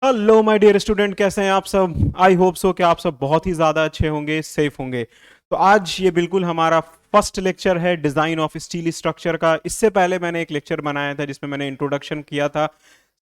Hello my dear student, कैसे हैं आप सब। आई होप सो कि आप सब बहुत ही ज़्यादा अच्छे होंगे, सेफ होंगे। तो आज ये बिल्कुल हमारा फर्स्ट लेक्चर है डिज़ाइन ऑफ स्टील स्ट्रक्चर का। इससे पहले मैंने एक लेक्चर बनाया था जिसमें मैंने इंट्रोडक्शन किया था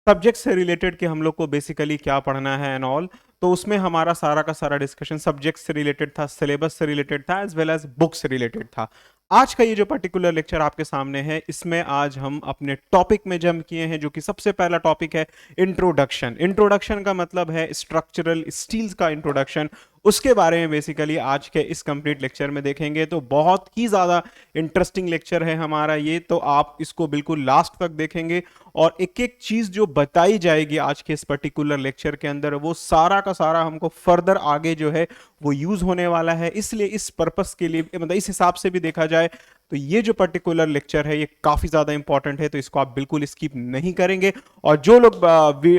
सब्जेक्ट से रिलेटेड कि हम लोग को बेसिकली क्या पढ़ना है एंड ऑल। तो उसमें हमारा सारा का सारा डिस्कशन सब्जेक्ट से रिलेटेड था, सिलेबस से रिलेटेड था, एज वेल एज बुक से रिलेटेड था। आज का ये जो पर्टिकुलर लेक्चर आपके सामने है, इसमें आज हम अपने टॉपिक में जंप किए हैं, जो कि सबसे पहला टॉपिक है इंट्रोडक्शन। इंट्रोडक्शन का मतलब है स्ट्रक्चरल स्टील्स का इंट्रोडक्शन। उसके बारे में बेसिकली आज के इस कंप्लीट लेक्चर में देखेंगे। तो बहुत ही ज़्यादा इंटरेस्टिंग लेक्चर है हमारा ये, तो आप इसको बिल्कुल लास्ट तक देखेंगे और एक एक चीज़ जो बताई जाएगी आज के इस पर्टिकुलर लेक्चर के अंदर, वो सारा का सारा हमको फर्दर आगे जो है वो यूज़ होने वाला है। इसलिए इस पर्पस के लिए, मतलब इस हिसाब से भी देखा जाए तो ये जो पर्टिकुलर लेक्चर है ये काफ़ी ज़्यादा इंपॉर्टेंट है, तो इसको आप बिल्कुल स्किप नहीं करेंगे। और जो लोग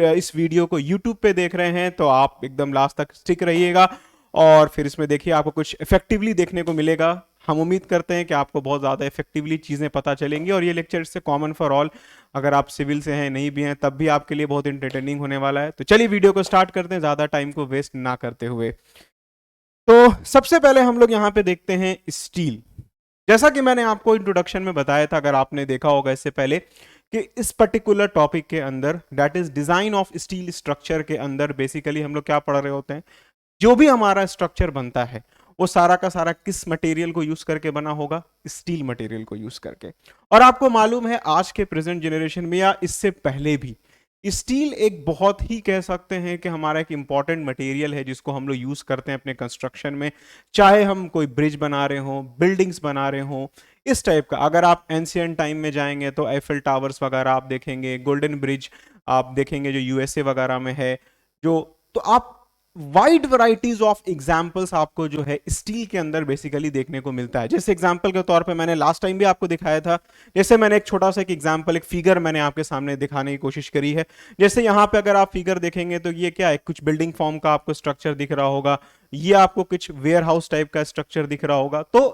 इस वीडियो को यूट्यूब पे देख रहे हैं तो आप एकदम लास्ट तक स्टिक रहिएगा और फिर इसमें देखिए आपको कुछ इफेक्टिवली देखने को मिलेगा। हम उम्मीद करते हैं कि आपको बहुत ज़्यादा इफेक्टिवली चीज़ें पता चलेंगी और ये लेक्चर इससे कॉमन फॉर ऑल, अगर आप सिविल से हैं नहीं भी हैं तब भी आपके लिए बहुत इंटरटेनिंग होने वाला है। तो चलिए वीडियो को स्टार्ट करते हैं ज़्यादा टाइम को वेस्ट ना करते हुए। तो सबसे पहले हम लोग यहाँ पे देखते हैं स्टील। जैसा कि मैंने आपको इंट्रोडक्शन में बताया था, अगर आपने देखा होगा इससे पहले, कि इस पर्टिकुलर टॉपिक के अंदर that is design of steel structure के अंदर बेसिकली हम लोग क्या पढ़ रहे होते हैं, जो भी हमारा स्ट्रक्चर बनता है वो सारा का सारा किस मटेरियल को यूज करके बना होगा, स्टील मटेरियल को यूज करके। और आपको मालूम है आज के प्रेजेंट जनरेशन में या इससे पहले भी स्टील एक बहुत ही कह सकते हैं कि हमारा एक इंपॉर्टेंट मटेरियल है जिसको हम लोग यूज करते हैं अपने कंस्ट्रक्शन में। चाहे हम कोई ब्रिज बना रहे हो, बिल्डिंग्स बना रहे हो, इस टाइप का। अगर आप एंशियंट टाइम में जाएंगे तो एफिल टावर्स वगैरह आप देखेंगे, गोल्डन ब्रिज आप देखेंगे जो यूएसए वगैरह में है। जो तो आप वाइड वैरायटीज ऑफ एग्जांपल्स आपको जो है स्टील के अंदर बेसिकली देखने को मिलता है। जैसे एग्जांपल के तौर पे मैंने लास्ट टाइम भी आपको दिखाया था, जैसे मैंने एक छोटा सा एक एग्जांपल, एक फिगर मैंने आपके सामने दिखाने की कोशिश करी है। जैसे यहाँ पे अगर आप फिगर देखेंगे तो ये क्या है, कुछ बिल्डिंग फॉर्म का आपको स्ट्रक्चर दिख रहा होगा, ये आपको कुछ वेयर हाउस टाइप का स्ट्रक्चर दिख रहा होगा। तो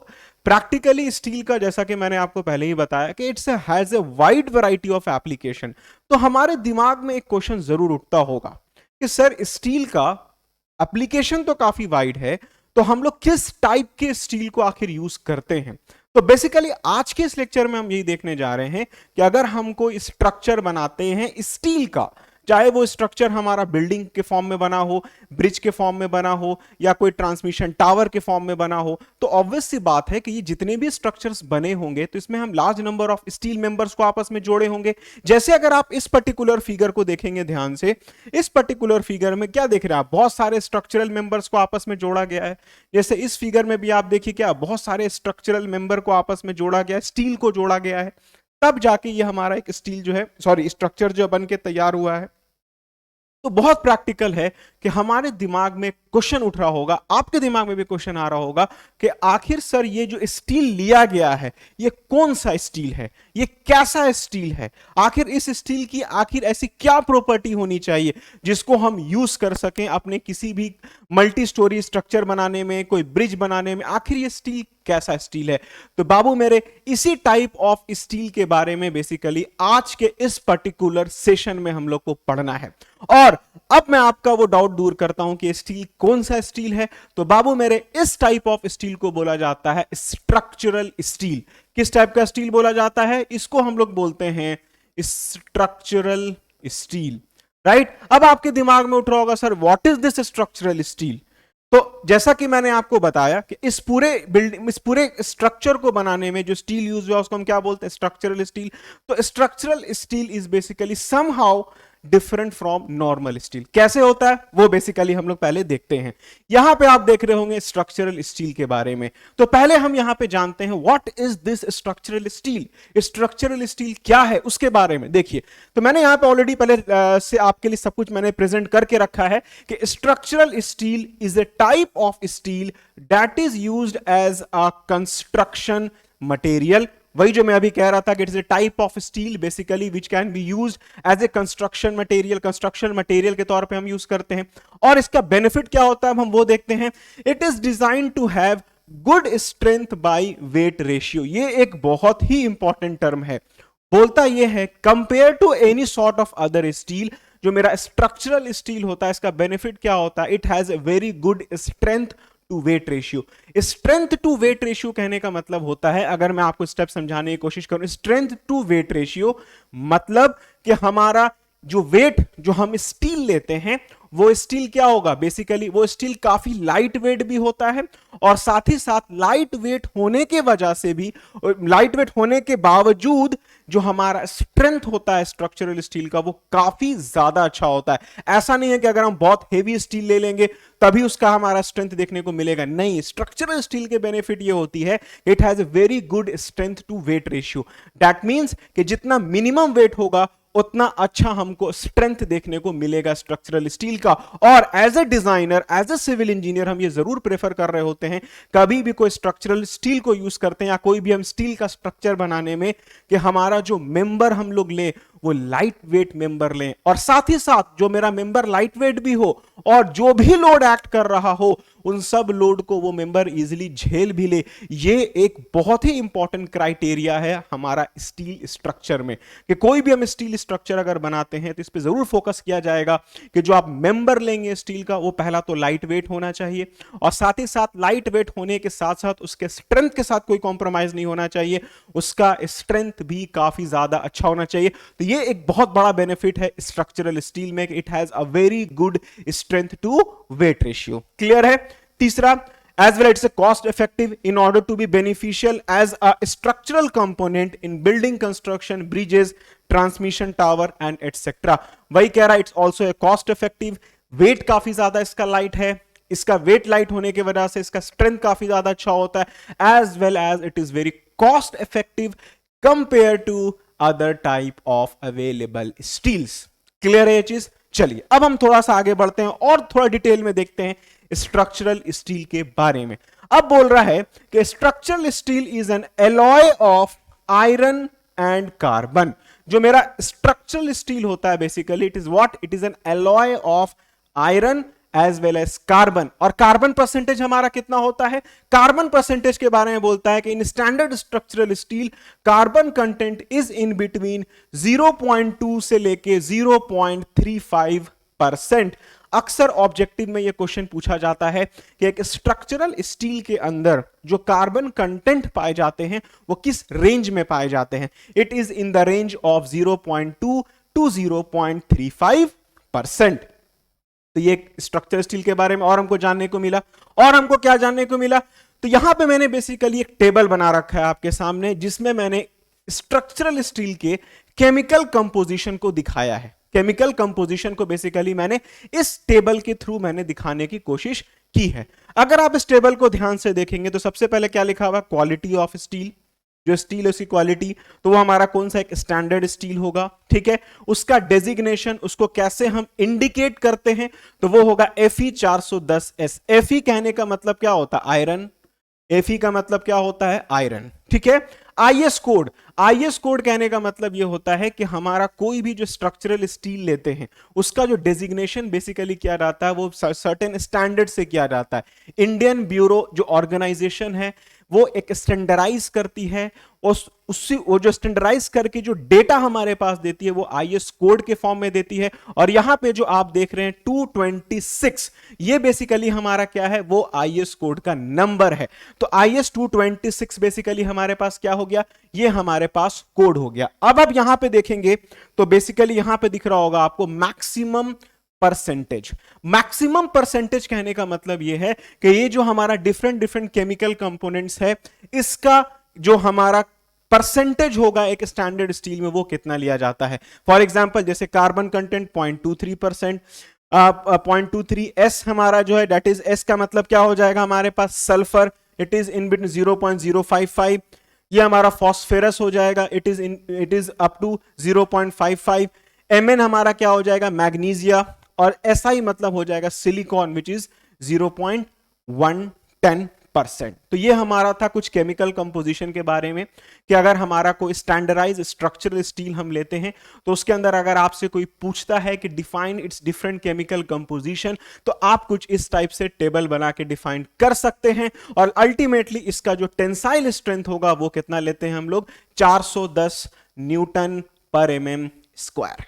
प्रैक्टिकली स्टील का, जैसा कि मैंने आपको पहले ही बताया, कि it's has a wide variety of application. तो हमारे दिमाग में एक क्वेश्चन जरूर उठता होगा कि सर स्टील का एप्लीकेशन तो काफी वाइड है, तो हम लोग किस टाइप के स्टील को आखिर यूज करते हैं। तो बेसिकली आज के इस लेक्चर में हम यही देखने जा रहे हैं कि अगर हम कोई स्ट्रक्चर बनाते हैं स्टील का, चाहे वो स्ट्रक्चर हमारा बिल्डिंग के फॉर्म में बना हो, ब्रिज के फॉर्म में बना हो, या कोई ट्रांसमिशन टावर के फॉर्म में बना हो, तो ऑब्वियस सी बात है कि ये जितने भी स्ट्रक्चर्स बने होंगे तो इसमें हम large number of steel members को आपस में जोड़े होंगे। जैसे अगर आप इस पर्टिकुलर फिगर को देखेंगे ध्यान से, इस पर्टिकुलर फिगर में क्या देख रहे हैं आप, बहुत सारे स्ट्रक्चरल मेंबर्स को आपस में जोड़ा गया है। जैसे इस फिगर में भी आप देखिए क्या बहुत सारे स्ट्रक्चरल मेंबर को आपस में जोड़ा गया है, स्टील को जोड़ा गया है, तब जाके ये हमारा एक स्टील जो है, सॉरी, स्ट्रक्चर जो बन के तैयार हुआ है। तो बहुत प्रैक्टिकल है कि हमारे दिमाग में क्वेश्चन उठ रहा होगा, आपके दिमाग में भी क्वेश्चन आ रहा होगा कि आखिर सर ये जो स्टील लिया गया है ये कौन सा स्टील है, ये कैसा स्टील है, आखिर इस स्टील की आखिर ऐसी क्या प्रॉपर्टी होनी चाहिए जिसको हम यूज कर सकें अपने किसी भी मल्टी स्टोरी स्ट्रक्चर बनाने में, कोई ब्रिज बनाने में। आखिर ये स्टील कैसा स्टील है। तो बाबू मेरे, इसी टाइप ऑफ स्टील के बारे में बेसिकली आज के इस पर्टिकुलर सेशन में हम लोग को पढ़ना है। और अब मैं आपका वो डाउट दूर करता हूं कि स्टील कौन सा स्टील है। तो बाबू मेरे, इस टाइप ऑफ स्टील को बोला जाता है स्ट्रक्चरल स्टील। किस टाइप का स्टील बोला जाता है, इसको हम लोग बोलते हैं स्ट्रक्चरल स्टील। राइट। अब आपके दिमाग में उठ रहा होगा sir what is this structural steel. तो जैसा कि मैंने आपको बताया कि इस पूरे स्ट्रक्चर को बनाने में जो स्टील यूज हुआ उसको हम क्या बोलते हैं, स्ट्रक्चरल स्टील। तो structural steel is basically somehow different from normal steel. कैसे होता है वो बेसिकली हम लोग पहले देखते हैं। यहां पे आप देख रहे होंगे स्ट्रक्चरल स्टील के बारे में। तो पहले हम यहां पे जानते हैं what is this structural steel. Structural steel क्या है उसके बारे में देखिए। तो मैंने यहां पे ऑलरेडी पहले से आपके लिए सब कुछ मैंने प्रेजेंट करके रखा है कि structural steel is a type of steel that is used as a construction material. वही जो मैं अभी कह रहा था कि it is a type of steel basically which can be used as a construction material. Construction material के तौर पे हम यूज करते हैं। और इसका बेनिफिट क्या होता है हम वो देखते हैं। It is design to have good strength by weight ratio. ये एक बहुत ही इंपॉर्टेंट टर्म है। बोलता यह है compare to any sort of other steel जो मेरा स्ट्रक्चरल स्टील होता है इसका बेनिफिट क्या होता है, it has a very good strength to weight ratio. Strength to weight ratio कहने का मतलब होता है, अगर मैं आपको स्टेप समझाने की कोशिश करूं, स्ट्रेंथ टू वेट रेशियो मतलब कि हमारा जो वेट जो हम स्टील लेते हैं वो स्टील क्या होगा, बेसिकली वो स्टील काफी लाइट वेट भी होता है और साथ ही साथ लाइट वेट होने के वजह से भी, लाइट वेट होने के बावजूद जो हमारा स्ट्रेंथ होता है स्ट्रक्चरल स्टील का वो काफी ज्यादा अच्छा होता है। ऐसा नहीं है कि अगर हम बहुत हेवी स्टील ले लेंगे तभी उसका हमारा स्ट्रेंथ देखने को मिलेगा, नहीं, स्ट्रक्चरल स्टील के बेनिफिट ये होती है it has a very good strength to weight ratio. That means कि जितना मिनिमम वेट होगा उतना अच्छा हमको स्ट्रेंथ देखने को मिलेगा स्ट्रक्चरल स्टील का। और as a designer, as a civil engineer हम ये जरूर प्रेफर कर रहे होते हैं कभी भी कोई स्ट्रक्चरल स्टील को यूज करते हैं या कोई भी हम स्टील का स्ट्रक्चर बनाने में, कि हमारा जो मेंबर हम लोग ले वो लाइट वेट मेंबर लें और साथ ही साथ जो मेरा मेंबर लाइट वेट भी हो और जो भी लोड एक्ट कर रहा हो उन सब लोड को वो मेंबर इजीली झेल भी ले। ये एक बहुत ही इंपॉर्टेंट क्राइटेरिया है हमारा स्टील स्ट्रक्चर में, कि कोई भी हम स्टील स्ट्रक्चर अगर बनाते हैं तो इस पे जरूर फोकस किया जाएगा कि जो आप मेंबर लेंगे स्टील का वो पहला तो लाइट वेट होना चाहिए और साथ ही साथ लाइट वेट होने के साथ साथ उसके स्ट्रेंथ के साथ कोई कॉम्प्रोमाइज नहीं होना चाहिए, उसका स्ट्रेंथ भी काफी ज्यादा अच्छा होना चाहिए। तो ये एक बहुत बड़ा बेनिफिट है स्ट्रक्चरल स्टील में, it has a very good strength to weight ratio. Clear है? तीसरा, as well it's a cost effective in order to be beneficial as a structural component in building construction, bridges, transmission tower and etc. वही कह रहा है, it's also a cost effective, weight काफी ज्यादा इसका light है, इसका वेट लाइट होने की वजह से इसका स्ट्रेंथ काफी ज्यादा अच्छा होता है, as well as it is very cost effective compared to other type of available steels. Clear है ये चीज? चलिए अब हम थोड़ा सा आगे बढ़ते हैं और थोड़ा डिटेल में देखते हैं स्ट्रक्चरल स्टील के बारे में। अब बोल रहा है कि structural steel is an alloy of iron and carbon. जो मेरा स्ट्रक्चरल स्टील होता है basically it is what, it is an alloy of iron as well as carbon. और कार्बन परसेंटेज हमारा कितना होता है, कार्बन परसेंटेज के बारे में बोलता है कि in standard structural steel carbon content is in between 0.2 से लेके 0.35%। अक्सर ऑब्जेक्टिव में यह क्वेश्चन पूछा जाता है कि एक स्ट्रक्चरल स्टील के अंदर जो कार्बन कंटेंट पाए जाते हैं वो किस रेंज में पाए जाते हैं। It is in the range of 0.2 to 0.35%। तो ये स्ट्रक्चरल स्टील के बारे में और हमको जानने को मिला। और हमको क्या जानने को मिला, तो यहां पे मैंने बेसिकली एक टेबल बना रखा है आपके सामने जिसमें मैंने स्ट्रक्चरल स्टील के केमिकल कंपोजिशन को दिखाया है। केमिकल कंपोजिशन को बेसिकली मैंने इस टेबल के थ्रू मैंने दिखाने की कोशिश की है। अगर आप इस टेबल को ध्यान से देखेंगे तो सबसे पहले क्या लिखा हुआ, क्वालिटी ऑफ स्टील, जो स्टील है उसकी क्वालिटी, तो वो हमारा कौन सा एक स्टैंडर्ड स्टील होगा, ठीक है। उसका डेजिग्नेशन, उसको कैसे हम इंडिकेट करते हैं, तो वो होगा Fe410S। Fe कहने का मतलब क्या होता है, आयरन। Fe का मतलब क्या होता है, आयरन, ठीक है। IS कोड, IS कोड कहने का मतलब ये होता है कि हमारा कोई भी जो स्ट्रक्चरल स्टील लेते हैं उसका जो डेजिग्नेशन बेसिकली किया जाता है वो सर्टेन स्टैंडर्ड से किया जाता है। इंडियन ब्यूरो जो ऑर्गेनाइजेशन है वो एक स्टैंडर्डाइज करती है और उससे वो जो स्टैंडर्डाइज करके जो डेटा हमारे पास देती है वो IS कोड के फॉर्म में देती है। और यहां पे जो आप देख रहे हैं 226, ये बेसिकली हमारा क्या है, वो IS कोड का नंबर है। तो IS 226 बेसिकली हमारे पास क्या हो गया, ये हमारे पास कोड हो गया। अब आप यहां पे देखेंगे तो बेसिकली यहां पे दिख रहा होगा आपको मैक्सिमम परसेंटेज। मैक्सिमम परसेंटेज कहने का मतलब यह है कि ये जो हमारा डिफरेंट केमिकल कंपोनेंट्स है इसका जो हमारा परसेंटेज होगा एक स्टैंडर्ड स्टील में वो कितना लिया जाता है। फॉर एग्जांपल जैसे कार्बन कंटेंट 0.23%, 0.23S हमारा जो है दैट इज, S का मतलब क्या हो जाएगा हमारे पास, sulphur, it is in between 0.055। ये हमारा फॉस्फेरस हो जाएगा, it is up to 0.55। Mn हमारा क्या हो जाएगा, मैग्नीशिया। और SI मतलब हो जाएगा सिलिकॉन विच इज 0.110%। तो ये हमारा था कुछ केमिकल कंपोजिशन के बारे में कि अगर हमारा कोई स्टैंडर्डाइज स्ट्रक्चरल स्टील हम लेते हैं तो उसके अंदर अगर आपसे कोई पूछता है कि define it's different chemical composition, तो आप कुछ इस टाइप से टेबल बना के डिफाइन कर सकते हैं। और अल्टीमेटली इसका जो टेंसाइल स्ट्रेंथ होगा वो कितना लेते हैं हम लोग, 410 न्यूटन पर mm स्क्वायर।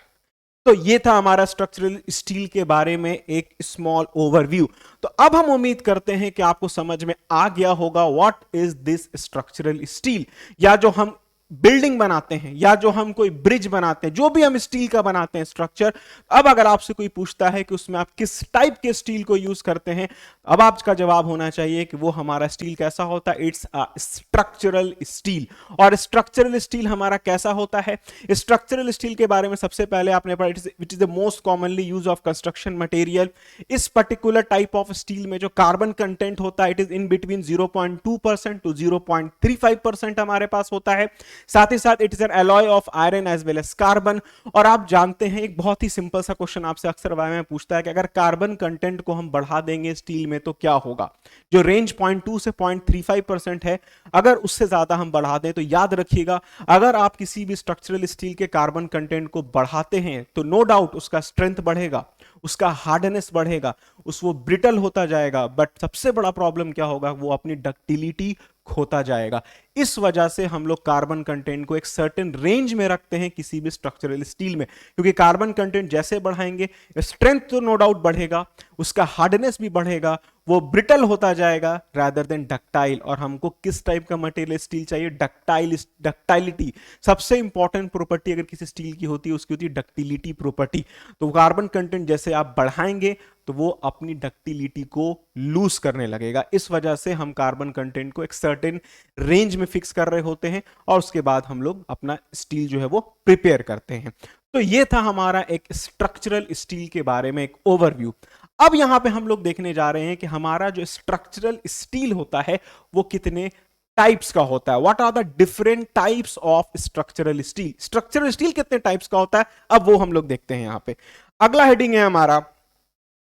तो ये था हमारा स्ट्रक्चरल स्टील के बारे में एक स्मॉल ओवरव्यू। तो अब हम उम्मीद करते हैं कि आपको समझ में आ गया होगा what is this structural steel, या जो हम बिल्डिंग बनाते हैं या जो हम कोई ब्रिज बनाते हैं, जो भी हम स्टील का बनाते हैं स्ट्रक्चर। अब अगर आपसे कोई पूछता है कि उसमें आप किस टाइप के स्टील को यूज करते हैं, अब आपका जवाब होना चाहिए कि वो हमारा स्टील कैसा होता है, इट्स अ स्ट्रक्चरल स्टील। और स्ट्रक्चरल स्टील हमारा कैसा होता है? स्ट्रक्चरल स्टील के बारे में सबसे पहले आपने पढ़ा, it is the most commonly use of construction material. इस पर्टिकुलर टाइप ऑफ स्टील में जो कार्बन कंटेंट होता है it is in between 0.2% to 0.35% हमारे पास होता है। साथ ही साथ it is an alloy of iron as well as carbon. और आप जानते हैं, एक बहुत ही सिंपल सा क्वेश्चन आपसे अक्सर वाई में पूछता है कि अगर कार्बन कंटेंट को हम बढ़ा देंगे स्टील में तो क्या होगा? जो रेंज 0.2 से 0.35% है, अगर उससे ज्यादा हम बढ़ा दें तो याद रखिएगा, अगर आप किसी भी स्ट्रक्चरल स्टील के कार्बन कंटेंट को बढ़ाते हैं तो नो डाउट उसका स्ट्रेंथ बढ़ेगा, उसका हार्डनेस बढ़ेगा, वो ब्रिटल होता जाएगा। बट सबसे बड़ा प्रॉब्लम क्या होगा? वो अपनी डक्टिलिटी खोता जाएगा। इस वजह से हम लोग कार्बन कंटेंट को एक सर्टेन रेंज में रखते हैं किसी भी स्ट्रक्चरल स्टील में, क्योंकि कार्बन कंटेंट जैसे बढ़ाएंगे स्ट्रेंथ तो नो डाउट बढ़ेगा, उसका हार्डनेस भी बढ़ेगा, वो ब्रिटल होता जाएगा रादर देन डक्टाइल। और हमको किस टाइप का मटेरियल स्टील चाहिए? डक्टाइलिटी। सबसे इंपॉर्टेंट प्रॉपर्टी अगर किसी स्टील की होती है उसकी होती है डक्टिलिटी प्रॉपर्टी। तो कार्बन कंटेंट जैसे आप बढ़ाएंगे तो वो अपनी डक्टिलिटी को लूज करने लगेगा। इस वजह से हम कार्बन कंटेंट को एक सर्टेन रेंज में फिक्स कर रहे होते हैं और उसके बाद हम लोग अपना स्टील जो है वो प्रिपेयर करते हैं। तो ये था हमारा एक स्ट्रक्चरल स्टील के बारे में एक ओवरव्यू। अब यहां पे हम लोग देखने जा रहे हैं कि हमारा जो स्ट्रक्चरल स्टील होता है वो कितने टाइप्स का होता है। What are the different types of structural steel? Structural steel कितने टाइप्स का होता है, अब वो हम लोग देखते हैं यहां पे। अगला हेडिंग है हमारा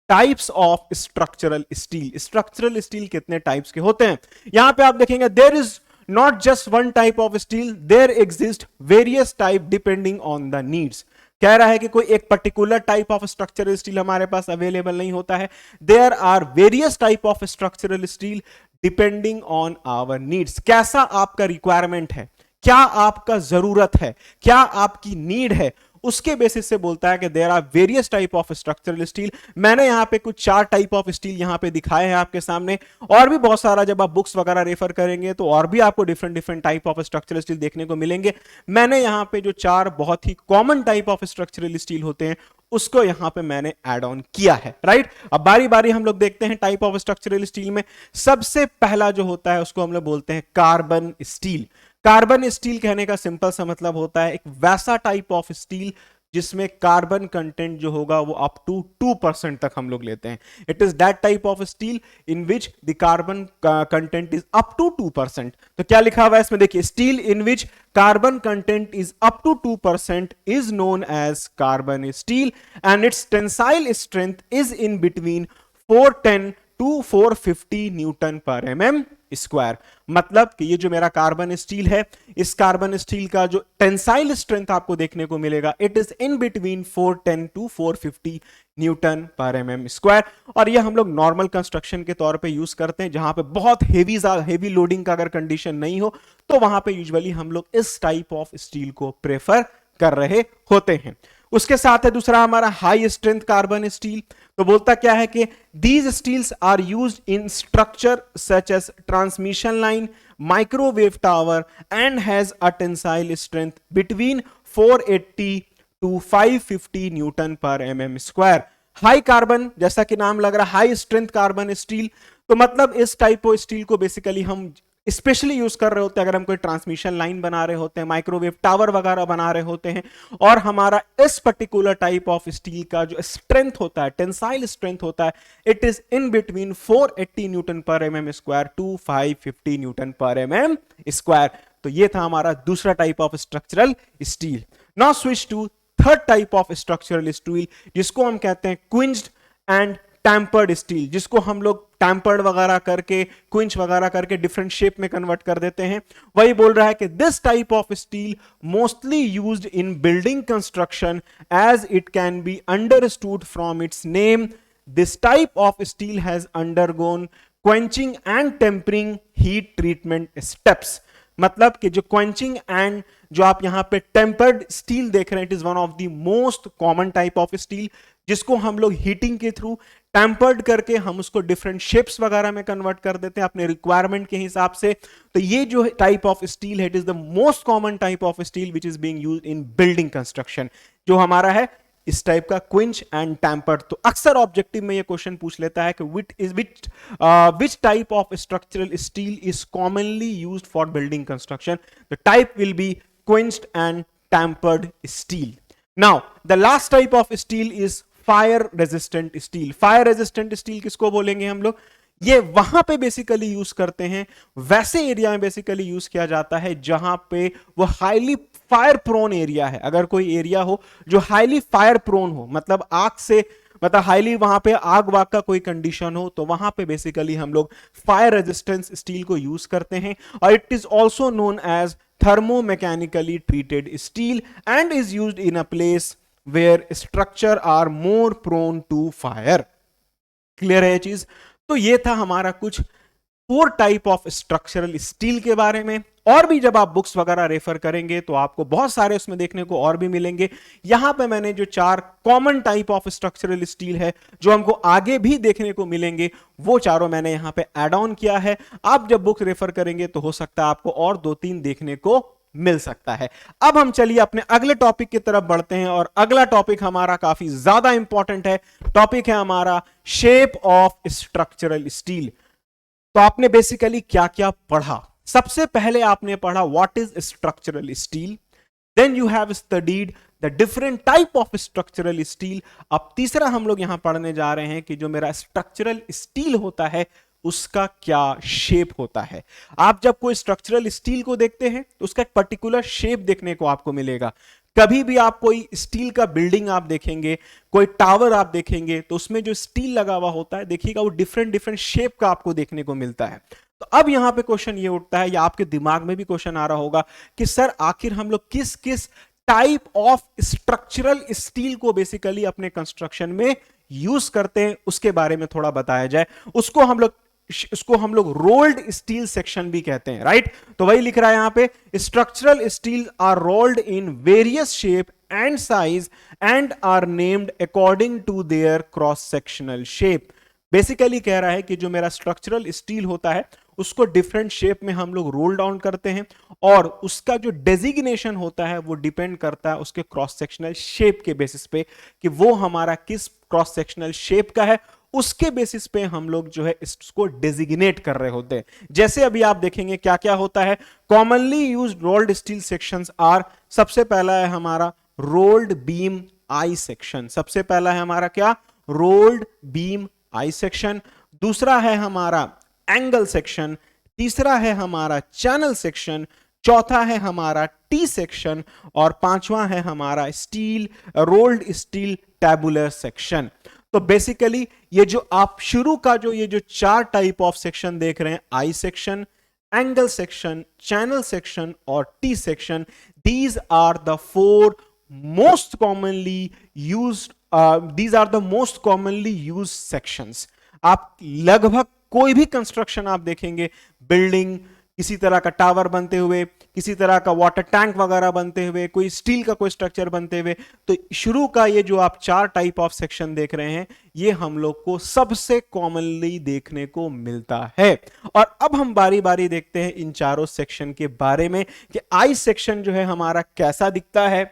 types of structural steel. Structural steel कितने टाइप्स के होते हैं? यहां पे आप देखेंगे there is not just one type of steel, there exist various type depending on the needs. कह रहा है कि कोई एक particular type of structural steel हमारे पास अवेलेबल नहीं होता है। There are various type of structural steel depending on our needs. कैसा आपका रिक्वायरमेंट है, क्या आपका जरूरत है, क्या आपकी नीड है, उसके बेसिस से बोलता है कि there are various type of structural steel. मैंने यहां पे कुछ 4 टाइप ऑफ स्टील यहां पे दिखाए हैं आपके सामने, और भी बहुत सारा जब आप बुक्स वगैरह रेफर करेंगे तो और भी आपको different different type of structural steel देखने को मिलेंगे। मैंने यहां पे जो 4 बहुत ही common type of structural steel होते हैं उसको यहां पे मैंने ऐड ऑन किया है, राइट। अब बारी बारी हम लोग देखते हैं टाइप ऑफ स्ट्रक्चरल स्टील में। सबसे पहला जो होता है उसको हम लोग बोलते हैं कार्बन स्टील। कार्बन स्टील कहने का सिंपल सा मतलब होता है एक वैसा टाइप ऑफ स्टील जिसमें कार्बन कंटेंट जो होगा वो अप टू 2% तक हम लोग लेते हैं। It is that type of steel in which the carbon content is up to 2%। तो क्या लिखा हुआ है इसमें देखिए, steel in which carbon content is up to 2% is known as carbon steel and its tensile strength is in between 410 to 450 newton per mm square. मतलब कि ये जो मेरा कार्बन स्टील है, इस कार्बन स्टील का जो टेंसाइल स्ट्रेंथ आपको देखने को मिलेगा it is in between 410 to 450 newton per mm square. और ये हम लोग नॉर्मल कंस्ट्रक्शन के तौर पे यूज करते हैं, जहां पे बहुत हेवी लोडिंग का अगर कंडीशन नहीं हो तो वहां पे यूजुअली हम लोग इस टाइप ऑफ स्टील को प्रेफर कर रहे होते हैं। उसके साथ है दूसरा हमारा हाई स्ट्रेंथ कार्बन स्टील। तो बोलता क्या है कि these steels are used in structure such as transmission line, microwave tower and has a tensile strength between 480 to 550 newton per mm square. High carbon, जैसा कि नाम लग रहा है हाई स्ट्रेंथ कार्बन स्टील, तो मतलब इस टाइप ऑफ स्टील को बेसिकली हम स्पेशली यूज कर रहे होते हैं अगर हम कोई ट्रांसमिशन लाइन बना रहे होते हैं, माइक्रोवेव टावर वगैरह बना रहे होते हैं। और हमारा इस पर्टिकुलर टाइप ऑफ स्टील का जो स्ट्रेंथ होता है, टेंसाइल स्ट्रेंथ होता है, it is in between 480 newton per mm square to 550 newton per mm square. तो ये था हमारा दूसरा type of structural steel. Now switch to third type of structural steel, जिसको हम कहते हैं क्विंच्ड एंड टैम्पर्ड स्टील, जिसको हम लोग टैम्पर्ड वगैरह करके, क्विंच वगैरह करके डिफरेंट शेप में कन्वर्ट कर देते हैं। वही बोल रहा है कि this type of steel mostly used in building construction as it can be understood from its name. This type of steel has undergone quenching and tempering heat treatment steps. मतलब कि जो क्वेंचिंग एंड जो आप यहां पे tempered steel देख रहे हैं, it is one of the most common type of steel, जिसको हम लोग हीटिंग के थ्रू टेम्पर्ड करके हम उसको डिफरेंट शेप्स वगैरह में कन्वर्ट कर देते हैं अपने रिक्वायरमेंट के हिसाब से। तो ये जो टाइप ऑफ स्टील है, it is the most common type of steel which is being used in building construction, जो हमारा है इस टाइप का क्विंच एंड टेम्पर्ड। तो अक्सर ऑब्जेक्टिव में ये क्वेश्चन पूछ लेता है कि which type of structural steel is commonly used for building construction. The type will be quenched and tempered steel. Now the last type of steel is fire resistant steel. Fire resistant steel किसको बोलेंगे हम लोग? ये वहां पे basically use करते हैं, वैसे एरिया में बेसिकली यूज किया जाता है जहां पे वो हाईली फायर प्रोन एरिया है। अगर कोई एरिया हो जो हाईली फायर प्रोन हो, मतलब आग से, मतलब हाईली वहां पे आग वाग का कोई कंडीशन हो, तो वहां पे बेसिकली हम लोग फायर रेजिस्टेंस स्टील को यूज करते हैं। और it is also known as thermomechanically treated steel and is used in a place where structure are more prone to fire। Clear है ये चीज? तो ये था हमारा कुछ 4 टाइप ऑफ स्ट्रक्चरल स्टील के बारे में। और भी जब आप बुक्स वगैरह रेफर करेंगे तो आपको बहुत सारे उसमें देखने को और भी मिलेंगे। यहां पे मैंने जो 4 common type of structural steel है जो हमको आगे भी देखने को मिलेंगे, वो चारों मैंने यहां पे ऐड ऑन किया है। आप जब बुक रेफर करेंगे तो हो सकता है आपको और 2-3 देखने को मिल सकता है। अब हम चलिए अपने अगले टॉपिक की तरफ बढ़ते हैं, और अगला टॉपिक हमारा काफी ज्यादा इंपॉर्टेंट है। टॉपिक है हमारा शेप ऑफ स्ट्रक्चरल स्टील। तो आपने बेसिकली क्या क्या पढ़ा? सबसे पहले आपने पढ़ा what is structural steel, then you have studied the different type of structural steel. अब तीसरा हम लोग यहां पढ़ने जा रहे हैं कि जो मेरा स्ट्रक्चरल स्टील होता है उसका क्या शेप होता है। आप जब कोई स्ट्रक्चरल स्टील को देखते हैं तो उसका एक पर्टिकुलर शेप देखने को आपको मिलेगा। कभी भी आप कोई स्टील का बिल्डिंग आप देखेंगे, कोई टावर आप देखेंगे, तो उसमें जो स्टील लगा हुआ होता है, देखिएगा वो डिफरेंट डिफरेंट शेप का आपको देखने को मिलता है। तो अब यहां पे क्वेश्चन ये उठता है, या आपके दिमाग में भी क्वेश्चन आ रहा होगा कि सर आखिर हम लोग किस किस टाइप ऑफ स्ट्रक्चरल स्टील को बेसिकली अपने कंस्ट्रक्शन में यूज करते हैं, उसके बारे में थोड़ा बताया जाए। उसको हम लोग रोल्ड स्टील सेक्शन भी कहते हैं, राइट? तो वही लिख रहा है यहां पे, structural steel are rolled in various shape and size and are named according to their cross sectional shape. Basically कह रहा है कि जो मेरा स्ट्रक्चरल स्टील होता है उसको डिफरेंट शेप में हम लोग रोल डाउन करते हैं, और उसका जो डेजिग्नेशन होता है वो डिपेंड करता है उसके क्रॉस सेक्शनल शेप के बेसिस पे, कि वो हमारा किस क्रॉस सेक्शनल शेप का है, उसके बेसिस पे हम लोग जो है इसको डेजिग्नेट कर रहे होते हैं। जैसे अभी आप देखेंगे क्या क्या होता है। Commonly used rolled steel sections are, सबसे पहला है हमारा रोल्ड बीम आई सेक्शन। सबसे पहला है हमारा क्या? Rolled beam I section. दूसरा है हमारा एंगल सेक्शन। तीसरा है हमारा चैनल सेक्शन। चौथा है हमारा टी सेक्शन। और पांचवा है हमारा steel rolled steel tabular section. तो बेसिकली ये जो आप शुरू का जो ये जो 4 टाइप ऑफ सेक्शन देख रहे हैं, I section, angle section, channel section और T section, these are the 4 most commonly used, these are the most commonly used sections। आप लगभग कोई भी कंस्ट्रक्शन आप देखेंगे, बिल्डिंग, किसी तरह का टावर बनते हुए, किसी तरह का वाटर टैंक वगैरह बनते हुए, कोई स्टील का कोई स्ट्रक्चर बनते हुए, तो शुरू का ये जो आप 4 टाइप ऑफ सेक्शन देख रहे हैं, ये हम लोग को सबसे कॉमनली देखने को मिलता है। और अब हम बारी बारी देखते हैं इन चारों सेक्शन के बारे में कि आई सेक्शन जो है हमारा कैसा दिखता है,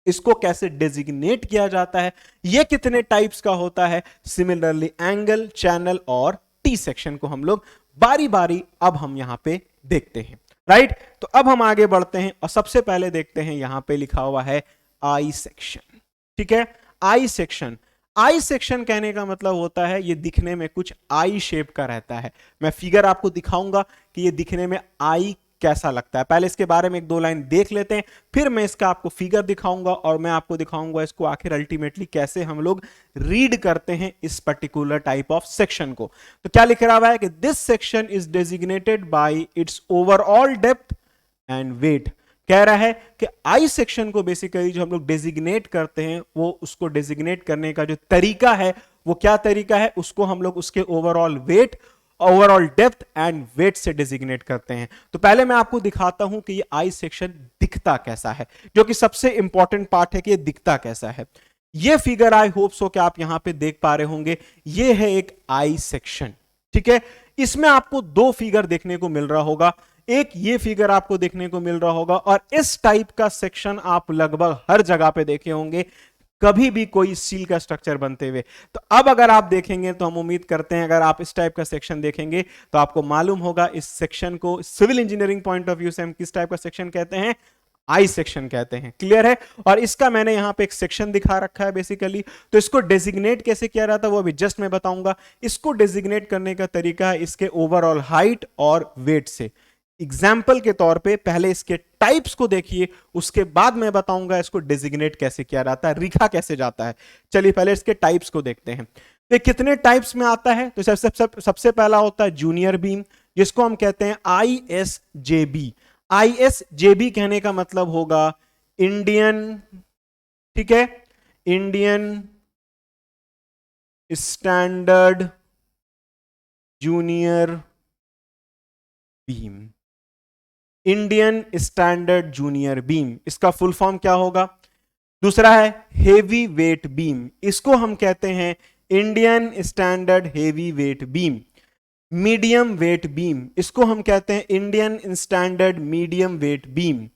इसको कैसे डेजिग्नेट किया जाता है, ये कितने टाइप्स का होता है। सिमिलरली एंगल, चैनल और टी सेक्शन को हम लोग बारी बारी अब हम यहां पे देखते हैं, राइट? तो अब हम आगे बढ़ते हैं और सबसे पहले देखते हैं, यहां पे लिखा हुआ है आई सेक्शन। ठीक है, आई सेक्शन। आई सेक्शन कहने का मतलब होता है ये दिखने में कुछ आई शेप का रहता है। मैं फिगर आपको दिखाऊंगा कि ये दिखने में आई कैसा लगता है। पहले इसके बारे में 1-2 लाइन देख लेते हैं, फिर मैं इसका आपको फिगर दिखाऊंगा और मैं आपको दिखाऊंगा इसको आखिर अल्टीमेटली कैसे हम लोग रीड करते हैं इस पर्टिकुलर टाइप ऑफ सेक्शन को। तो क्या लिख रहा हुआ है कि this section is designated by its overall depth and weight. कह रहा है कि आई सेक्शन को बेसिकली जो हम लोग डेजिग्नेट करते हैं, वो उसको डेजिग्नेट करने का जो तरीका है वो क्या तरीका है, उसको हम लोग उसके overall weight overall depth and weight से डिजिग्नेट करते हैं। तो पहले मैं आपको दिखाता हूं कि ये आई सेक्शन दिखता कैसा है, जो कि सबसे इंपॉर्टेंट पार्ट है कि ये दिखता कैसा है। ये फिगर आई होप सो कि आप यहां पे देख पा रहे होंगे, ये है एक आई सेक्शन, ठीक है। इसमें आपको दो फिगर देखने को मिल रहा होगा, एक ये फिगर आपको देखने को मिल रहा होगा, और इस टाइप का सेक्शन आप लगभग हर जगह पे देखे होंगे कभी भी कोई स्टील का स्ट्रक्चर बनते हुए। तो अब अगर आप देखेंगे तो हम उम्मीद करते हैं अगर आप इस टाइप का सेक्शन देखेंगे तो आपको मालूम होगा इस सेक्शन को civil engineering point of view से हम किस टाइप का सेक्शन कहते हैं, आई सेक्शन कहते हैं। क्लियर है? और इसका मैंने यहां पे एक सेक्शन दिखा रखा है बेसिकली। तो इसको डेजिग्नेट कैसे किया जाता है वो अभी जस्ट मैं बताऊंगा। इसको डेजिग्नेट करने का तरीका है इसके ओवरऑल हाइट और वेट से। एग्जाम्पल के तौर पे पहले इसके टाइप्स को देखिए, उसके बाद मैं बताऊंगा इसको डेजिग्नेट कैसे किया जाता है, लिखा कैसे जाता है। चलिए पहले इसके टाइप्स को देखते हैं। तो कितने टाइप्स में आता है, तो सबसे पहला होता है जूनियर बीम, जिसको हम कहते हैं ISJB। ISJB कहने का मतलब होगा इंडियन, ठीक है, Indian standard junior beam. Indian standard junior beam, इसका फुल फॉर्म क्या होगा? दूसरा है हेवी वेट बीम, इसको हम कहते हैं Indian standard heavy weight beam. Medium wait beam, इसको हम कहते हैं Indian standard medium wait beam.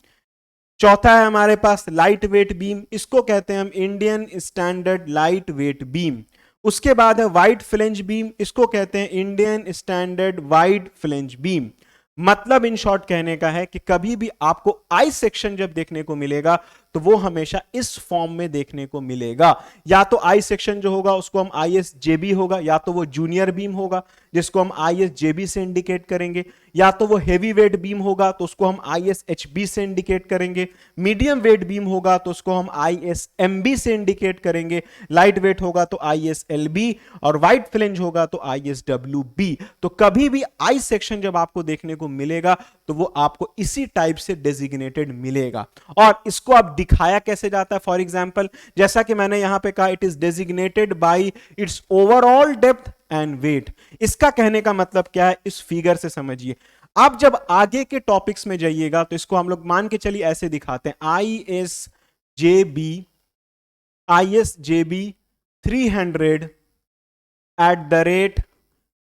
चौथा है हमारे पास लाइट वेट बीम, इसको कहते हैं हम Indian standard light weight beam. उसके बाद है वाइड फ्लेंज बीम, इसको कहते हैं Indian standard wide flange beam. मतलब इन शॉर्ट कहने का है कि कभी भी आपको आई सेक्शन जब देखने को मिलेगा तो वो हमेशा इस फॉर्म में देखने को मिलेगा। या तो आई सेक्शन जो होगा उसको हम ISJB होगा, या तो वो जूनियर बीम होगा जिसको हम ISJB से इंडिकेट करेंगे, या तो वो हेवी वेट बीम होगा तो उसको हम ISHB से इंडिकेट करेंगे, मीडियम वेट बीम होगा तो उसको हम ISMB से इंडिकेट करेंगे, लाइट वेट होगा तो ISLB, और वाइड फ्लेंज होगा तो ISWB। तो कभी भी आई सेक्शन जब आपको देखने को मिलेगा तो वो आपको इसी टाइप से डेजिग्नेटेड मिलेगा। और इसको आप दिखाया कैसे जाता है, फॉर एग्जाम्पल जैसा कि मैंने यहां पे कहा, it is designated by its overall depth and weight. इसका कहने का मतलब क्या है, इस फिगर से समझिए। आप जब आगे के टॉपिक्स में जाइएगा तो इसको हम लोग मान के चलिए ऐसे दिखाते हैं, ISJB 300 at the rate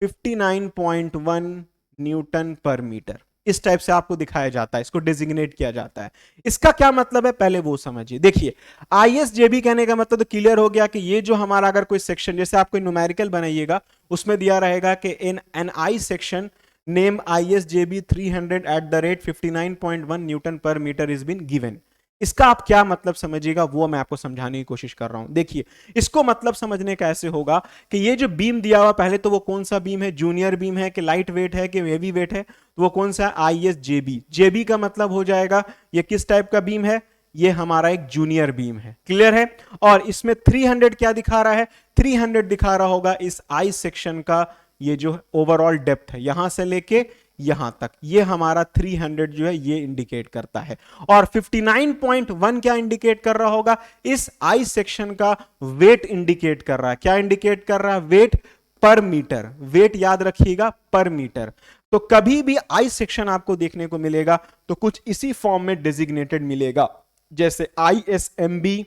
59.1 Newton पर मीटर। इस टाइप से आपको दिखाया जाता है, इसको डेजिग्नेट किया जाता है। इसका क्या मतलब है पहले वो समझिए। देखिए ISJB कहने का मतलब तो क्लियर हो गया कि ये जो हमारा अगर कोई सेक्शन, जैसे आप कोई न्यूमेरिकल बनाइएगा उसमें दिया रहेगा कि in an I section name ISJB 300 at the rate 59.1 Newton पर मीटर इज बीन गिवन। इसका आप क्या मतलब समझिएगा वो मैं आपको समझाने की कोशिश कर रहा हूं। देखिए इसको मतलब समझने का ऐसे होगा कि ये जो बीम दिया हुआ, पहले तो वो कौन सा बीम है, जूनियर बीम है कि लाइट वेट है कि हेवी वेट है, तो वो कौन सा है, ISJB। JB का मतलब हो जाएगा ये किस टाइप का बीम है, ये हमारा एक जूनियर बीम है। क्लियर है? और इसमें 300 क्या दिखा रहा है, 300 दिखा रहा होगा इस आई सेक्शन का ये जो ओवरऑल डेप्थ है, यहां से लेके यहां तक, ये हमारा 300 जो है ये इंडिकेट करता है। और 59.1 क्या इंडिकेट कर रहा होगा, इस आई सेक्शन का वेट इंडिकेट कर रहा है। क्या इंडिकेट कर रहा है, वेट पर मीटर। वेट याद रखिएगा पर मीटर। तो कभी भी आई सेक्शन आपको देखने को मिलेगा तो कुछ इसी फॉर्म में डेजिग्नेटेड मिलेगा, जैसे ISMB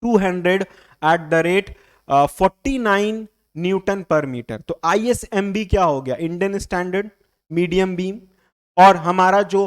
200 at the rate 49 Newton पर मीटर। तो ISMB क्या हो गया, इंडियन स्टैंडर्ड मीडियम बीम। और हमारा जो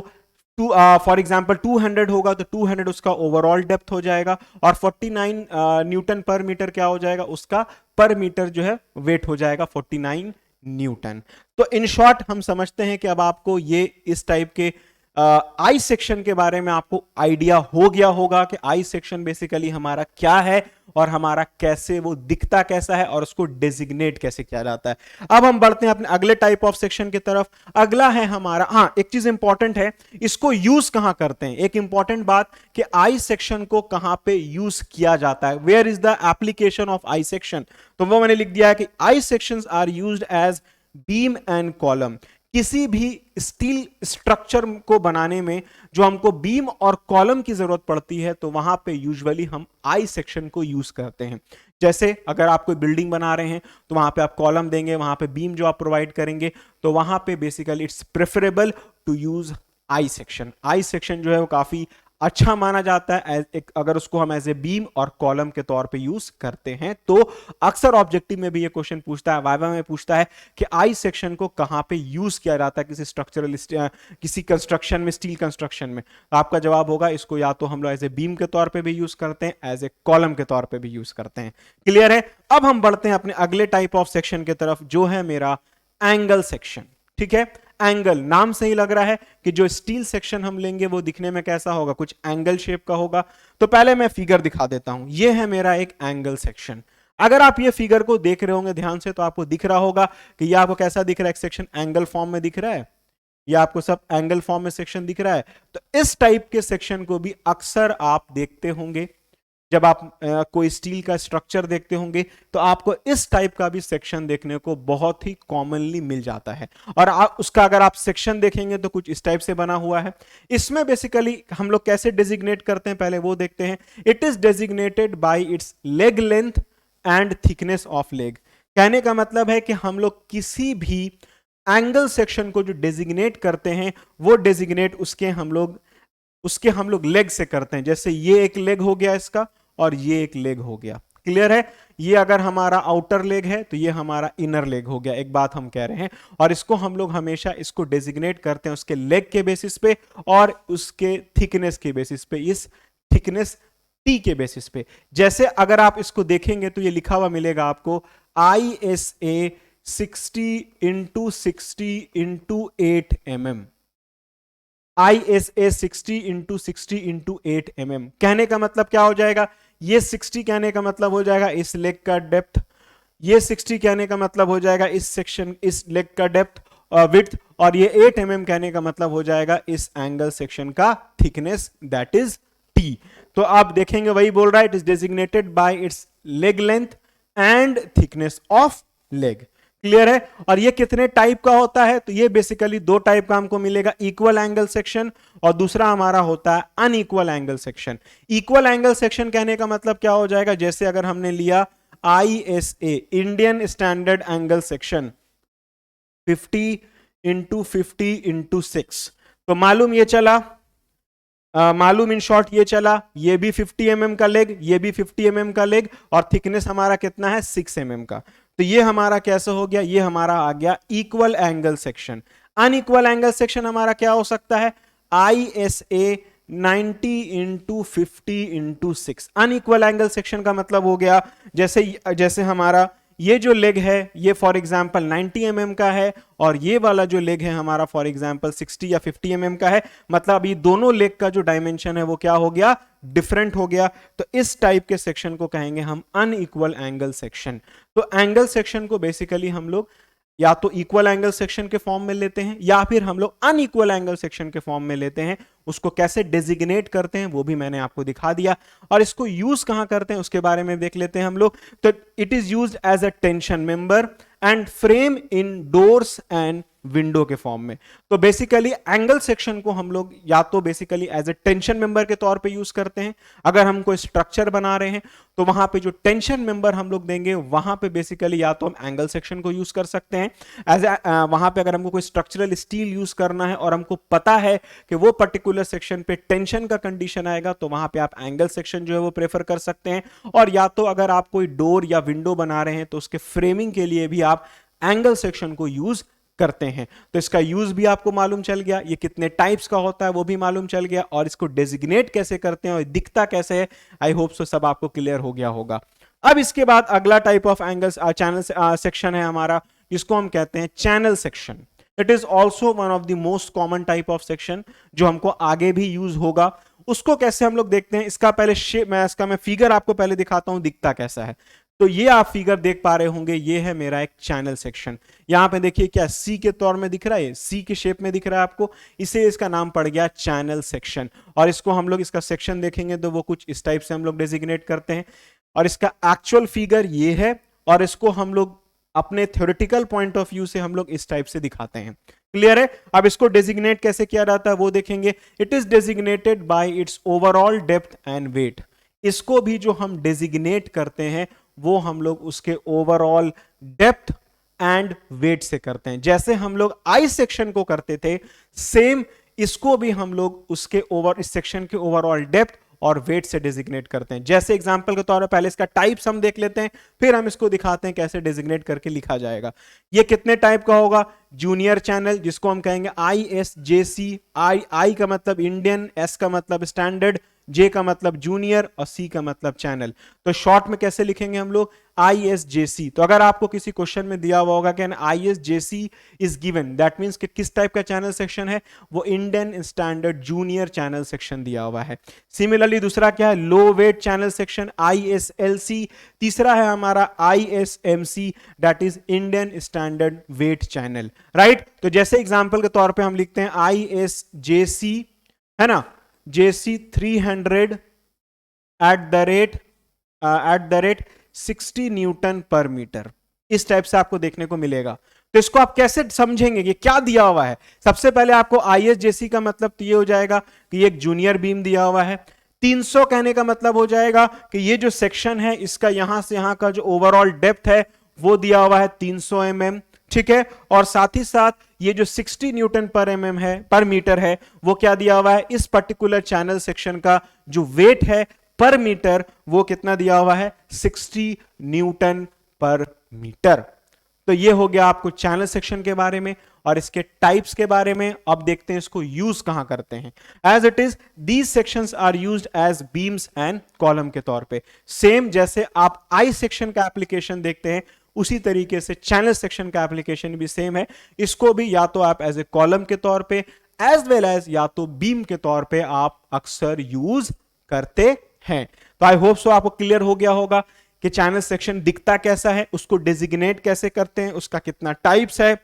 फॉर एग्जांपल 200 होगा तो 200 उसका ओवरऑल डेप्थ हो जाएगा, और 49 न्यूटन पर मीटर क्या हो जाएगा, उसका पर मीटर जो है वेट हो जाएगा 49 न्यूटन। तो इन शॉर्ट हम समझते हैं कि अब आपको ये इस टाइप के आई सेक्शन के बारे में आपको आइडिया हो गया होगा कि आई सेक्शन बेसिकली हमारा क्या है और हमारा कैसे वो दिखता कैसा है और उसको डेजिग्नेट कैसे किया जाता है। अब हम बढ़ते हैं अपने अगले टाइप ऑफ सेक्शन की तरफ। अगला है हमारा, हाँ एक चीज इंपॉर्टेंट है, इसको यूज कहां करते हैं, एक इंपॉर्टेंट बात कि आई सेक्शन को कहां पे यूज किया जाता है, where is the application of I section. तो वो मैंने लिख दिया है कि I sections are used as beam and column. किसी भी स्टील स्ट्रक्चर को बनाने में जो हमको बीम और कॉलम की जरूरत पड़ती है, तो वहां पे यूजुअली हम आई सेक्शन को यूज करते हैं। जैसे अगर आप कोई बिल्डिंग बना रहे हैं तो वहां पे आप कॉलम देंगे, वहां पे बीम जो आप प्रोवाइड करेंगे, तो वहां पे basically it's preferable to use I section. I section जो है वो काफी अच्छा माना जाता है अगर उसको हम एज ए बीम और कॉलम के तौर पे यूज करते हैं। तो अक्सर ऑब्जेक्टिव में भी ये क्वेश्चन पूछता है, वाइवा में पूछता है कि आई सेक्शन को कहां पे यूज किया जाता है किसी स्ट्रक्चरल किसी कंस्ट्रक्शन में, स्टील कंस्ट्रक्शन में। तो आपका जवाब होगा इसको या तो हम लोग एज ए बीम के तौर पे भी यूज करते हैं, एज ए कॉलम के तौर पे भी यूज करते हैं। क्लियर है? अब हम बढ़ते हैं अपने अगले टाइप ऑफ सेक्शन की तरफ, जो है मेरा एंगल सेक्शन। ठीक है, एंगल, नाम से ही लग रहा है कि जो स्टील सेक्शन हम लेंगे वो दिखने में कैसा होगा, कुछ एंगल शेप का होगा। तो पहले मैं फिगर दिखा देता हूं, ये है मेरा एक एंगल सेक्शन। अगर आप ये फिगर को देख रहे होंगे ध्यान से तो आपको दिख रहा होगा कि ये आपको कैसा दिख रहा है, एक सेक्शन एंगल फॉर्म में दिख रहा है, ये आपको सब एंगल फॉर्म में सेक्शन दिख रहा है। तो इस टाइप के सेक्शन को भी अक्सर आप देखते होंगे जब आप कोई स्टील का स्ट्रक्चर देखते होंगे, तो आपको इस टाइप का भी सेक्शन देखने को बहुत ही कॉमनली मिल जाता है। और उसका अगर आप सेक्शन देखेंगे तो कुछ इस टाइप से बना हुआ है। इसमें बेसिकली हम लोग कैसे डेजिग्नेट करते हैं पहले वो देखते हैं। It is designated by it's leg length and thickness of leg. कहने का मतलब है कि हम लोग किसी भी एंगल सेक्शन को जो डेजिग्नेट करते हैं वो डेजिग्नेट उसके हम लोग लेग से करते हैं। जैसे ये एक लेग हो गया इसका और ये एक लेग हो गया। क्लियर है? ये अगर हमारा आउटर लेग है तो ये हमारा इनर लेग हो गया, एक बात हम कह रहे हैं। और इसको हम लोग हमेशा इसको डेजिग्नेट करते हैं उसके लेग के बेसिस पे और उसके थिकनेस के बेसिस पे, इस थिकनेस टी के बेसिस पे। जैसे अगर आप इसको देखेंगे तो ये लिखा हुआ मिलेगा आपको ISA 60x60x8 mm, ISA 60x60x8 mm। कहने का मतलब क्या हो जाएगा, ये 60 कहने का मतलब हो जाएगा इस लेग का डेप्थ, ये 60 कहने का मतलब हो जाएगा इस सेक्शन, इस लेग का डेप्थ विड्थ, और ये 8 mm कहने का मतलब हो जाएगा इस एंगल सेक्शन का थिकनेस, दैट इज टी। तो आप देखेंगे वही बोल रहा है, it is designated by it's leg length and thickness of leg. Clear है? और ये कितने टाइप का होता है, तो ये बेसिकली दो टाइप का हमको मिलेगा, इक्वल एंगल सेक्शन और दूसरा हमारा होता है unequal angle section. Equal angle section कहने का मतलब क्या हो जाएगा, जैसे अगर हमने लिया ISA Indian standard angle section 50 × 50 × 6, तो मालूम ये चला, मालूम इन शॉर्ट ये चला, ये भी 50 mm का लेग, ये भी 50 mm का लेग, और थिकनेस हमारा कितना है 6 mm का। तो ये हमारा कैसे हो गया, ये हमारा आ गया equal angle section. Unequal angle section हमारा क्या हो सकता है, ISA 90 × 50 × 6। अनइक्वल एंगल सेक्शन का मतलब हो गया जैसे हमारा ये जो लेग है ये फॉर एग्जांपल 90 mm का है और ये वाला जो लेग है हमारा फॉर एग्जांपल 60 या 50 mm का है। मतलब ये दोनों लेग का जो डायमेंशन है वो क्या हो गया, डिफरेंट हो गया। तो इस टाइप के सेक्शन को कहेंगे हम अनइक्वल एंगल सेक्शन। तो एंगल सेक्शन को बेसिकली हम लोग या तो इक्वल एंगल सेक्शन के फॉर्म में लेते हैं या फिर हम लोग अनइक्वल एंगल सेक्शन के फॉर्म में लेते हैं। उसको कैसे डेजिग्नेट करते हैं वो भी मैंने आपको दिखा दिया, और इसको यूज कहां करते हैं उसके बारे में देख लेते हैं हम लोग। तो it is used as a tension member and frame in doors and window के फॉर्म में। तो बेसिकली एंगल सेक्शन को हम लोग या तो basically as a tension member के तौर पे यूज करते हैं, अगर हम कोई स्ट्रक्चर बना रहे हैं तो वहां पे जो टेंशन मेंबर हम लोग देंगे वहां पे बेसिकली या तो हम एंगल सेक्शन को यूज कर सकते हैं एज वहां पे अगर हमको कोई स्ट्रक्चरल स्टील यूज करना है और हमको पता है कि वो पर्टिकुलर सेक्शन पे टेंशन का कंडीशन आएगा तो वहां पे आप एंगल सेक्शन जो है वो प्रेफर कर सकते हैं। और या तो अगर आप कोई डोर या विंडो बना रहे हैं तो उसके फ्रेमिंग के लिए भी आप एंगल सेक्शन को यूज करते हैं। तो इसका यूज भी आपको मालूम चल गया, ये कितने टाइप्स का होता है वो भी मालूम चल गया, और इसको डेजिग्नेट कैसे करते हैं और दिखता कैसे है, आई होप सो सब आपको क्लियर हो गया होगा। अब इसके बाद अगला type of angles channel section है हमारा, जिसको हम कहते हैं channel section. It is also one of the most common type of section जो हमको आगे भी यूज होगा। उसको कैसे हम लोग देखते हैं, इसका पहले शेप मैं फिगर आपको पहले दिखाता हूं दिखता कैसा है। तो ये आप फिगर देख पा रहे होंगे, ये है मेरा एक चैनल सेक्शन। यहां पे देखिए क्या सी के तौर में दिख रहा है, सी के शेप में दिख रहा है आपको, इसे इसका नाम पड़ गया चैनल सेक्शन। और इसको हम लोग इसका सेक्शन देखेंगे तो वो कुछ इस टाइप से हम लोग डेजिग्नेट करते हैं। और इसका एक्चुअल फिगर ये है और इसको हम लोग अपने थ्योरेटिकल पॉइंट ऑफ व्यू से हम लोग इस टाइप से दिखाते हैं। क्लियर है? अब इसको डेजिग्नेट कैसे किया जाता है वो देखेंगे। It is designated by its overall depth and weight. इसको भी जो हम डेजिग्नेट करते हैं वो हम लोग उसके ओवरऑल डेप्थ एंड वेट से करते हैं। जैसे हम लोग आई सेक्शन को करते थे, सेम इसको भी हम लोग उसके इस सेक्शन के ओवरऑल डेप्थ और वेट से डेजिग्नेट करते हैं। जैसे एग्जांपल के तौर पर पहले इसका टाइप्स हम देख लेते हैं, फिर हम इसको दिखाते हैं कैसे डेजिग्नेट करके लिखा जाएगा। ये कितने टाइप का होगा? जूनियर चैनल, जिसको हम कहेंगे ISJC। आई का मतलब इंडियन, एस का मतलब स्टैंडर्ड, जे का मतलब जूनियर और सी का मतलब चैनल। तो शॉर्ट में कैसे लिखेंगे हम लोग? ISJC। तो अगर आपको किसी क्वेश्चन में दिया हुआ होगा कि ISJC is given, that means कि किस टाइप का चैनल सेक्शन है, वो Indian standard junior channel section दिया हुआ है। सिमिलरली दूसरा क्या है? लो वेट चैनल सेक्शन, ISLC। तीसरा है हमारा ISMC, that is Indian standard wait channel, right. तो जैसे एग्जांपल के तौर पे हम लिखते हैं ISJC, है ना, JC 300 at the rate 60 Newton पर मीटर। इस टाइप से आपको देखने को मिलेगा। तो इसको आप कैसे समझेंगे कि क्या दिया हुआ है? सबसे पहले आपको ISJC का मतलब तो ये हो जाएगा कि ये एक जूनियर बीम दिया हुआ है। 300 कहने का मतलब हो जाएगा कि ये जो सेक्शन है इसका यहां से यहां का जो ओवरऑल डेप्थ है वो दिया हुआ है 300 mm, ठीक है। और साथ ही साथ ये जो 60 न्यूटन पर मीटर है वो क्या दिया हुआ है? इस पर्टिकुलर चैनल सेक्शन का जो वेट है पर मीटर वो कितना दिया हुआ है? 60 न्यूटन पर मीटर। तो ये हो गया आपको चैनल सेक्शन के बारे में और इसके टाइप्स के बारे में। अब देखते हैं इसको यूज कहां करते हैं। As it is these sections are used as beams and column के तौर पे। सेम जैसे आप आई सेक्शन का एप्लीकेशन देखते हैं उसी तरीके से चैनल सेक्शन का एप्लीकेशन भी सेम है। इसको भी या तो आप एज ए कॉलम के तौर पे एज वेल एज या तो बीम के तौर पे आप अक्सर यूज करते हैं। तो आई होप सो आपको क्लियर हो गया होगा कि चैनल सेक्शन दिखता कैसा है, उसको डेजिग्नेट कैसे करते हैं, उसका कितना टाइप्स है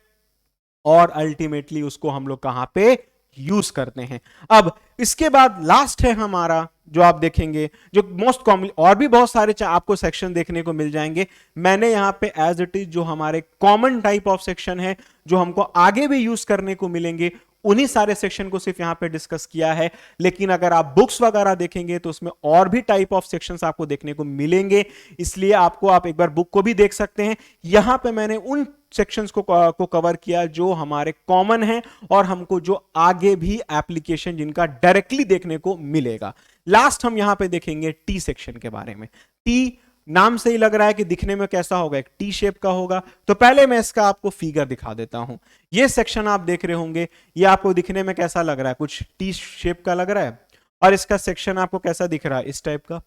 और अल्टीमेटली उसको हम लोग कहां पे यूज करते हैं। अब इसके बाद लास्ट है हमारा जो आप देखेंगे जो मोस्ट कॉमन, और भी बहुत सारे आपको सेक्शन देखने को मिल जाएंगे। मैंने यहां पे एज इट इज जो हमारे कॉमन टाइप ऑफ सेक्शन है जो हमको आगे भी यूज करने को मिलेंगे उन्हीं सारे सेक्शन को सिर्फ यहां पे डिस्कस किया है। लेकिन अगर आप बुक्स वगैरह देखेंगे तो उसमें और भी टाइप ऑफ सेक्शंस आपको देखने को मिलेंगे, इसलिए आप एक बार बुक को भी देख सकते हैं। यहां पे मैंने उन सेक्शंस को कवर किया जो हमारे कॉमन हैं और हमको जो आगे भी एप्लीकेशन जिनका डायरेक्टली देखने को मिलेगा। लास्ट हम यहां पे देखेंगे टी सेक्शन के बारे में। टी नाम से ही लग रहा है कि दिखने में कैसा होगा, एक टी शेप का होगा। तो पहले मैं इसका आपको फिगर दिखा देता हूं। ये सेक्शन आप देख रहे होंगे, ये आपको दिखने में कैसा लग रहा है? कुछ टी शेप का लग रहा है। और इसका सेक्शन आपको कैसा दिख रहा है? इस टाइप का।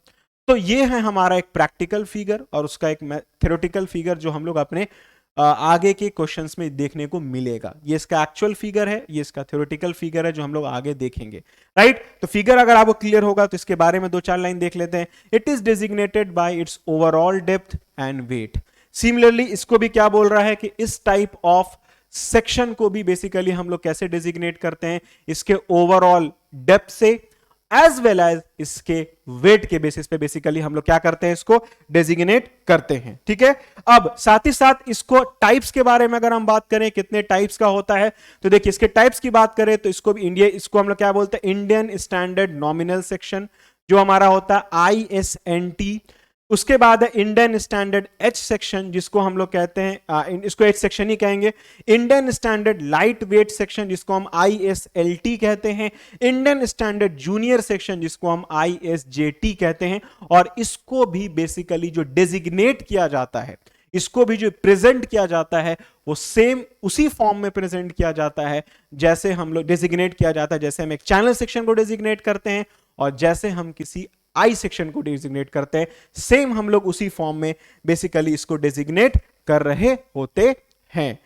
तो ये है हमारा एक प्रैक्टिकल फिगर और उसका एक थ्योरेटिकल फिगर जो हम लोग अपने आगे के क्वेश्चंस में देखने को मिलेगा। ये इसका एक्चुअल फिगर है, ये इसका थ्योरेटिकल फिगर है जो हम लोग आगे देखेंगे, राइट। तो फिगर अगर आपको क्लियर होगा तो इसके बारे में 2-4 लाइन देख लेते हैं। It is designated by its overall depth and weight. Similarly इसको भी क्या बोल रहा है कि इस टाइप ऑफ सेक्शन को भी बेसिकली हम लोग कैसे डेजिग्नेट करते हैं? इसके ओवरऑल डेप्थ से एज वेल एज इसके वेट के बेसिस पे बेसिकली हम लोग क्या करते हैं? इसको डेजिग्नेट करते हैं, ठीक है। अब साथ ही साथ इसको टाइप्स के बारे में अगर हम बात करें कितने टाइप्स का होता है, तो देखिए इसके टाइप्स की बात करें तो इसको हम लोग क्या बोलते हैं? इंडियन स्टैंडर्ड नॉमिनल सेक्शन जो हमारा होता है ISNT। उसके बाद है इंडियन स्टैंडर्ड एच सेक्शन जिसको हम लोग कहते हैं, इसको एच सेक्शन ही कहेंगे। Indian standard light weight section जिसको हम ISLT कहते हैं। इंडियन स्टैंडर्ड जूनियर सेक्शन जिसको हम ISJT कहते हैं। और इसको भी बेसिकली जो डेजिग्नेट किया जाता है, इसको भी जो प्रेजेंट किया जाता है वो सेम उसी फॉर्म में प्रेजेंट किया जाता है जैसे हम लोग डेजिग्नेट किया जाता है, जैसे हम एक चैनल सेक्शन को डेजिग्नेट करते हैं और जैसे हम किसी आई सेक्शन को डेजिग्नेट करते हैं, सेम हम लोग उसी फॉर्म में बेसिकली इसको डेजिग्नेट कर रहे होते हैं।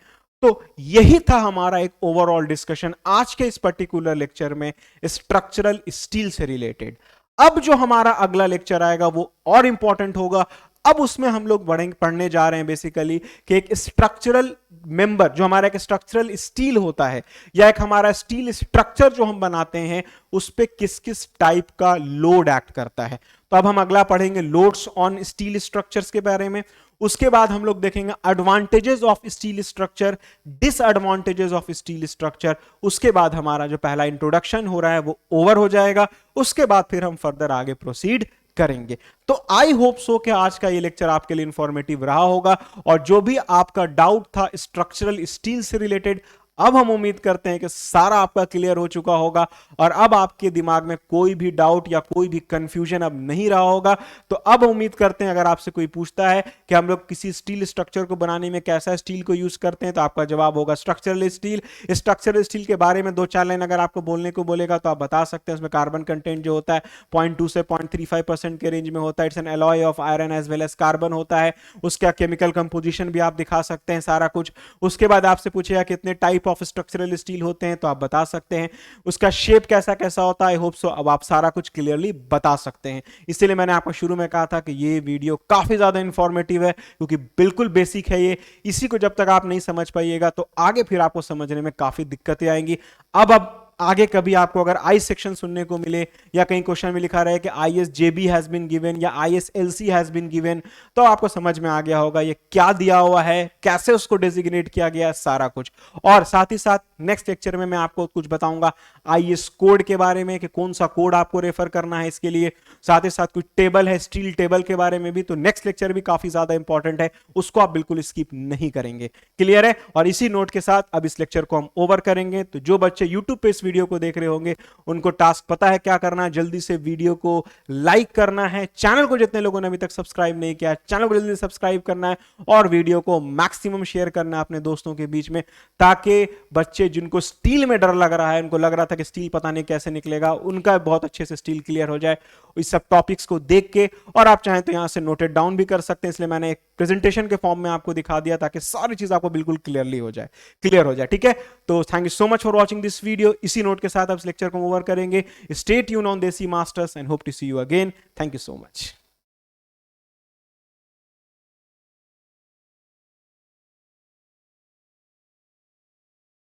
तो यही था हमारा एक ओवरऑल डिस्कशन आज के इस पर्टिकुलर लेक्चर में स्ट्रक्चरल स्टील से रिलेटेड। अब जो हमारा अगला लेक्चर आएगा वो और इंपॉर्टेंट होगा। अब उसमें हम लोग पढ़ने जा रहे हैं बेसिकली कि एक स्ट्रक्चरल मेंबर जो हमारा एक स्ट्रक्चरल स्टील होता है या एक हमारा स्टील स्ट्रक्चर जो हम बनाते हैं उस पे किस किस टाइप का लोड एक्ट करता है। तो अब हम अगला पढ़ेंगे लोड्स ऑन स्टील स्ट्रक्चर्स के बारे में। उसके बाद हम लोग देखेंगे advantages of steel structure, disadvantages of steel structure. उसके बाद हमारा जो पहला इंट्रोडक्शन हो रहा है वो ओवर हो जाएगा। उसके बाद फिर हम फर्दर आगे प्रोसीड करेंगे। तो आई होप सो कि आज का ये लेक्चर आपके लिए इंफॉर्मेटिव रहा होगा, और जो भी आपका डाउट था स्ट्रक्चरल स्टील से रिलेटेड, अब हम उम्मीद करते हैं कि सारा आपका क्लियर हो चुका होगा, और अब आपके दिमाग में कोई भी डाउट या कोई भी कंफ्यूजन अब नहीं रहा होगा। तो अब उम्मीद करते हैं अगर आपसे कोई पूछता है कि हम लोग किसी स्टील स्ट्रक्चर को बनाने में कैसा स्टील को यूज करते हैं, तो आपका जवाब होगा स्ट्रक्चरल स्टील। स्ट्रक्चरल स्टील के बारे में 2-4 लाइन अगर आपको बोलने को बोलेगा तो आप बता सकते हैं उसमें कार्बन कंटेंट जो होता है 0.2 से 0.35% के रेंज में होता है। It's an alloy of iron as well as carbon होता है। उसका केमिकल कंपोजिशन भी आप दिखा सकते हैं सारा कुछ। उसके बाद आपसे पूछेगा कितने टाइप ऑफ स्ट्रक्चरल स्टील होते हैं, तो आप बता सकते हैं। उसका शेप कैसा कैसा होता है, आई होप सो अब आप सारा कुछ क्लियरली बता सकते हैं। इसलिए मैंने आपको शुरू में कहा था कि ये वीडियो काफी ज्यादा इंफॉर्मेटिव है, क्योंकि बिल्कुल बेसिक है ये। इसी को जब तक आप नहीं समझ पाइएगा तो आगे फिर आपको समझने में काफी दिक्कतें आएंगी। अब आगे कभी आपको अगर आई सेक्शन सुनने को मिले या कहीं क्वेश्चन में लिखा रहे कि ISJB हैज बीन गिवन या ISLC हैज बीन गिवन, तो आपको समझ में आ गया होगा ये क्या दिया हुआ है, कैसे उसको डेजिग्नेट किया गया है, सारा कुछ। और साथ ही साथ नेक्स्ट लेक्चर में मैं आपको कुछ बताऊंगा IS कोड के बारे में कि कौन सा कोड आपको रेफर करना है इसके लिए। साथ ही साथ कुछ टेबल है स्टील टेबल के बारे में भी, तो नेक्स्ट लेक्चर भी काफी ज्यादा इंपॉर्टेंट है, उसको आप बिल्कुल स्किप नहीं करेंगे। क्लियर है? और इसी नोट के साथ अब इस लेक्चर को हम ओवर करेंगे। तो जो बच्चे यूट्यूब पे इस वीडियो को देख रहे होंगे उनको टास्क पता है क्या करना है, जल्दी से वीडियो को लाइक करना है, चैनल को जितने लोगों ने अभी तक सब्सक्राइब नहीं किया चैनल को जल्दी से सब्सक्राइब करना है, और वीडियो को मैक्सिमम शेयर करना है अपने दोस्तों के बीच में, ताकि बच्चे जिनको स्टील में डर लग रहा है, उनको लग रहा था कि स्टील पता नहीं कैसे निकलेगा, उनका बहुत अच्छे से स्टील क्लियर हो जाए इस सब टॉपिक्स को देख के। और आप चाहें तो यहां से नोटेड डाउन भी कर सकते हैं, इसलिए मैंने एक प्रेजेंटेशन के फॉर्म में आपको दिखा दिया ताकि सारी चीज आपको बिल्कुल क्लियर हो जाए। ठीक है, तो thank you so much for watching this video. इसी नोट के साथ अब इस लेक्चर को ओवर करेंगे। Stay tune on Desi Masters and hope to see you again. Thank you so much.